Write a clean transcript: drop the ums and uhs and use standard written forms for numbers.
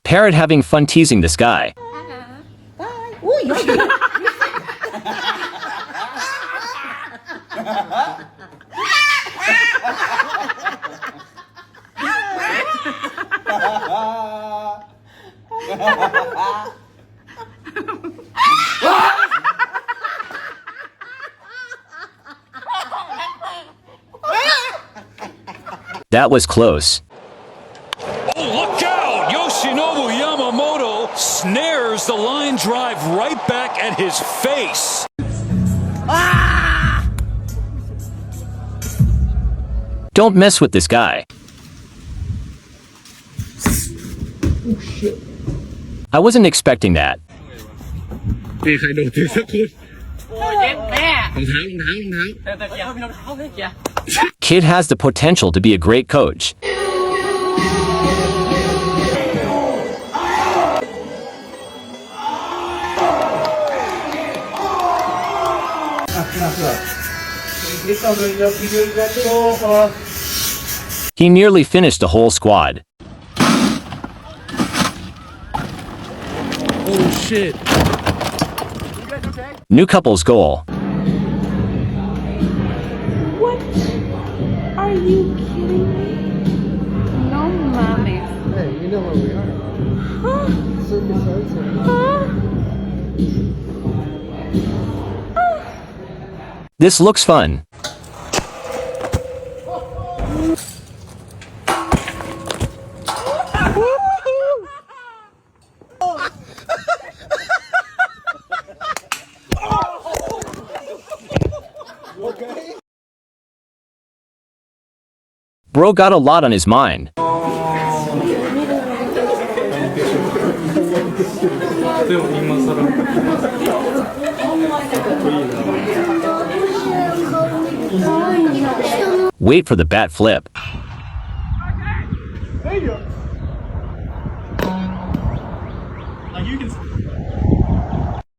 Parrot having fun teasing this guy. Bye. 오, 여기. That was close. Oh, look out! Yoshinobu Yamamoto snares the line drive right back at his face. Don't mess with this guy. Oh shit. I wasn't expecting that. มีใครโดนตีสักคน โอ้ยเย็นแม่ รองเท้ารองเท้ารองเท้า แต่เกียร์มีรองเท้าเลยเกียร์ Kid has the potential to be a great coach. He nearly finished the whole squad. Oh shit. New couple's goal. What? Are you kidding me? No mames. Hey, you know where we are. Huh? Circus Arts Center. Huh? This looks fun. Bro got a lot on his mind. Wait for the bat flip.